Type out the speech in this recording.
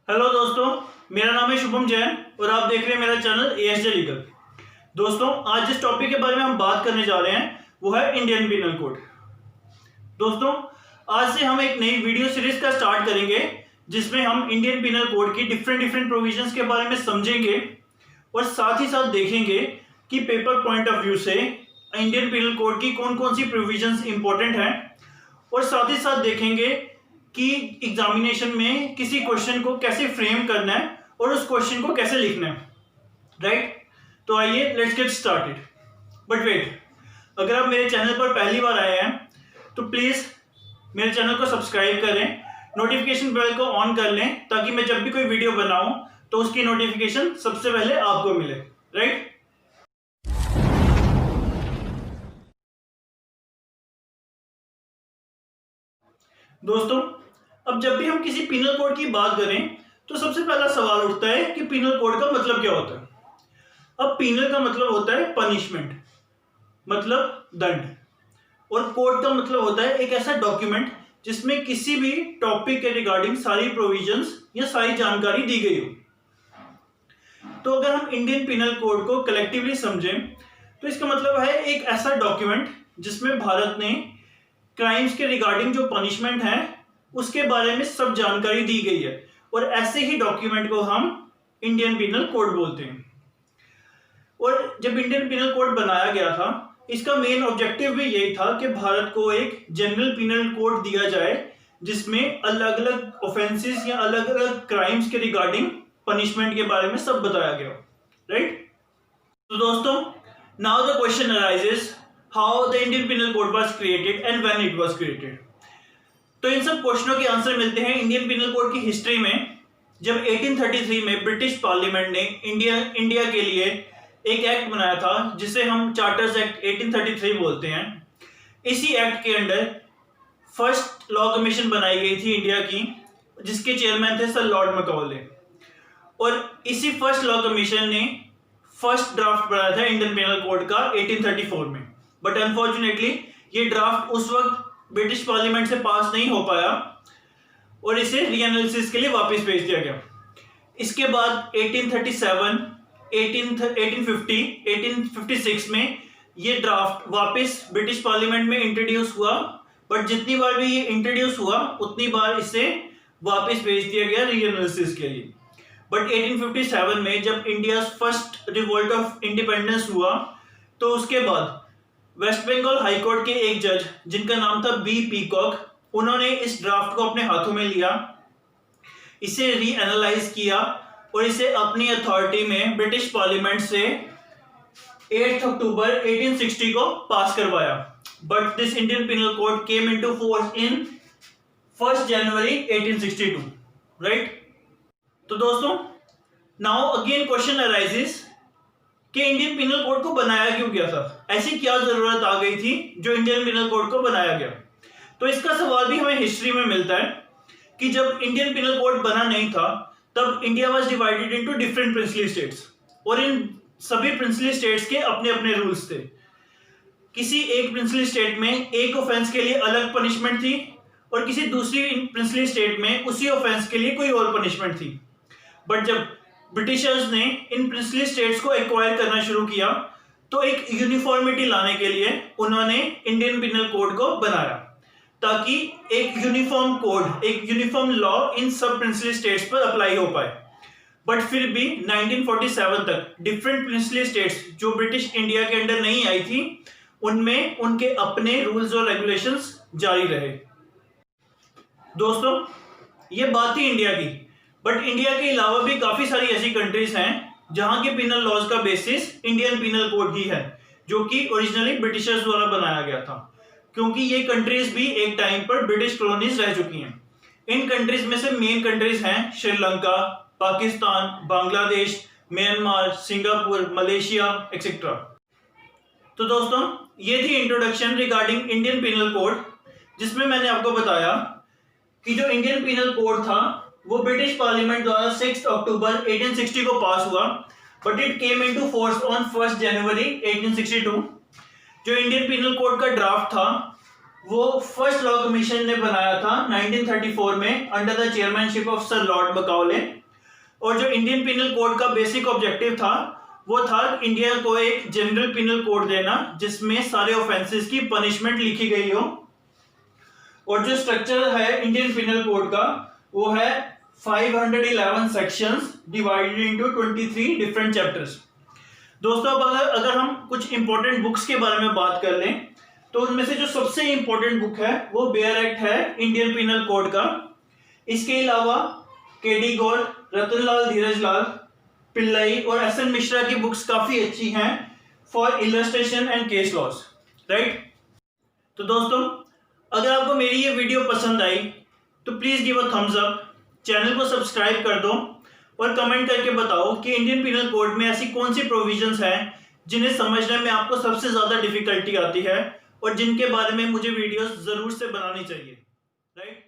Hello दोस्तों, मेरा नाम है शुभम जैन और आप देख रहे हैं मेरा चैनल एएसजे लीगल। दोस्तों, आज जिस टॉपिक के बारे में हम बात करने जा रहे हैं वो है इंडियन पिनल कोड। दोस्तों, आज से हम एक नई वीडियो सीरीज का स्टार्ट करेंगे जिसमें हम इंडियन पिनल कोड की डिफरेंट प्रोविजंस के बारे में समझेंगे और साथ ही साथ देखेंगे कि पेपर पॉइंट ऑफ व्यू से इंडियन पिनल कोड की कौन कौन सी प्रोविजंस इंपॉर्टेंट हैं और साथ ही साथ देखेंगे कि एग्जामिनेशन में किसी क्वेश्चन को कैसे फ्रेम करना है और उस क्वेश्चन को कैसे लिखना है। राइट? तो आइए let's get started. But wait, अगर आप मेरे चैनल पर पहली बार आए हैं तो प्लीज मेरे चैनल को सब्सक्राइब करें, नोटिफिकेशन बेल को ऑन कर लें ताकि मैं जब भी कोई वीडियो बनाऊं तो उसकी नोटिफिकेशन सबसे पहले आपको मिले। राइट? दोस्तों, अब जब भी हम किसी पिनल कोड की बात करें तो सबसे पहला सवाल उठता है कि पिनल कोड का मतलब क्या होता है। अब पिनल का मतलब होता है पनिशमेंट, मतलब दंड, और कोड का मतलब होता है एक ऐसा डॉक्यूमेंट जिसमें किसी भी टॉपिक के रिगार्डिंग सारी प्रोविजंस या सारी जानकारी दी गई हो। तो अगर हम इंडियन पिनल कोड को कलेक्टिवली समझें तो इसका मतलब है एक ऐसा डॉक्यूमेंट जिसमें भारत ने क्राइम्स के रिगार्डिंग जो पनिशमेंट है उसके बारे में सब जानकारी दी गई है, और ऐसे ही डॉक्यूमेंट को हम इंडियन पिनल कोड बोलते हैं। और जब इंडियन पिनल कोड बनाया गया था, इसका मेन ऑब्जेक्टिव भी यही था कि भारत को एक जनरल पिनल कोड दिया जाए जिसमें अलग अलग ऑफेंसेस या अलग अलग क्राइम्स के रिगार्डिंग पनिशमेंट के बारे में सब बताया गया। राइट? तो दोस्तों, now the question arises how the Indian penal code was created and when it was created. तो इन सब क्वेश्चनों के आंसर मिलते हैं इंडियन पिनल कोड की हिस्ट्री में, जब 1833 में ब्रिटिश पार्लियामेंट ने इंडिया के लिए एक एक्ट बनाया था जिसे हम चार्टर्स एक्ट 1833 बोलते हैं। इसी एक्ट के अंडर फर्स्ट लॉ कमीशन बनाई गई थी इंडिया की, जिसके चेयरमैन थे सर लॉर्ड मैकॉले, और इसी फर्स्ट लॉ कमीशन ने फर्स्ट ड्राफ्ट बनाया था इंडियन पिनल कोड का 1834 में। बट अनफॉर्चुनेटली ये ड्राफ्ट उस वक्त ब्रिटिश पार्लियामेंट से पास नहीं हो पाया और इसे रीएनालिसिस के लिए वापस भेज दिया गया। इसके बाद 1837, 1850, 1856 में ये ड्राफ्ट वापस ब्रिटिश पार्लियामेंट में इंट्रोड्यूस हुआ, बट जितनी बार भी ये इंट्रोड्यूस हुआ उतनी बार इसे वापस भेज दिया गया रीएनालिसिस के लिए। बट 1857 में जब India first revolt of independence हुआ तो उसके बाद वेस्ट बंगाल हाई कोर्ट के एक जज जिनका नाम था बी पीकॉक, उन्होंने इस ड्राफ्ट को अपने हाथों में लिया, इसे रीएनालाइज किया और इसे अपनी अथॉरिटी में ब्रिटिश पार्लियामेंट से 8 अक्टूबर 1860 को पास करवाया। But this Indian penal code came into force in 1 January 1862। Right? तो दोस्तों, नाउ अगेन क्वेश्चन अराइजेस कि इंडियन पिनल कोड को बनाया क्यों गया था, ऐसी क्या जरूरत आ गई थी जो इंडियन पिनल कोड को बनाया गया। तो इसका सवाल भी हमें हिस्ट्री में मिलता है कि जब इंडियन पिनल कोड बना नहीं था तब India was divided into different princely states, और इन सभी प्रिंसली स्टेट्स के अपने अपने रूल्स थे। किसी एक प्रिंसली स्टेट में एक ऑफेंस के लिए अलग पनिशमेंट थी और किसी दूसरी प्रिंसली स्टेट में उसी ऑफेंस के लिए कोई और पनिशमेंट थी। बट जब ब्रिटिशर्स ने इन प्रिंसली स्टेट्स को एक्वायर करना शुरू किया तो एक यूनिफॉर्मिटी लाने के लिए उन्होंने इंडियन पिनल कोड को बनाया ताकि एक यूनिफॉर्म कोड, एक यूनिफॉर्म लॉ इन सब प्रिंसली स्टेट्स पर अप्लाई हो पाए। बट फिर भी 1947 तक डिफरेंट प्रिंसली स्टेट्स जो ब्रिटिश इंडिया के अंडर नहीं आई थी उनमें उनके अपने रूल्स और रेगुलेशंस जारी रहे। दोस्तों, ये बात थी इंडिया की, बट इंडिया के अलावा भी काफी सारी ऐसी कंट्रीज हैं जहां के पिनल लॉज का बेसिस इंडियन पिनल कोड ही है, जो कि ओरिजिनली ब्रिटिशर्स द्वारा बनाया गया था, क्योंकि ये कंट्रीज भी एक टाइम पर ब्रिटिश कॉलोनीज रह चुकी हैं। इन कंट्रीज में से मेन कंट्रीज हैं Sri Lanka, Pakistan, Bangladesh, Myanmar, Singapore, Malaysia etcetera. तो दोस्तों, ये थी introduction regarding Indian penal code, जिसमें मैंने आपको बताया कि जो इंडियन पिनल कोड था वो ब्रिटिश पार्लियामेंट द्वारा 6 अक्टूबर 1860 को पास हुआ, but it came into force on 1 जनवरी 1862। जो इंडियन पिनल कोड का ड्राफ्ट था वो फर्स्ट लॉ कमीशन ने बनाया था 1934 में under the chairmanship of sir Lord मकाउले। और जो इंडियन पिनल कोड का बेसिक ऑब्जेक्टिव था वो था इंडिया को एक जनरल पिनल कोड देना जिसमें सारे ऑफेंसेस की पनिशमेंट लिखी गई हो। और जो स्ट्रक्चर है इंडियन पिनल कोड का वो है 511 sections divided into 23 different chapters. दोस्तों अब अगर हम कुछ इंपॉर्टेंट बुक्स के बारे में बात कर लें तो उनमें से जो सबसे इंपॉर्टेंट बुक है वो बेयर एक्ट है इंडियन पिनल कोड का। इसके अलावा केडी गौर, रतनलाल धीरजलाल पिल्लई और एस.एन. मिश्रा की बुक्स काफी अच्छी हैं for illustration and case laws, right. तो दोस्तों अगर आपको मेरी ये वीडियो पसंद आई तो please give a thumbs up, channel को सब्सक्राइब कर दो और कमेंट करके बताओ कि इंडियन पिनल कोड में ऐसी कौन सी प्रोविजंस हैं जिन्हें समझने में आपको सबसे ज्यादा डिफिकल्टी आती है और जिनके बारे में मुझे वीडियोस जरूर से बनानी चाहिए, राइट।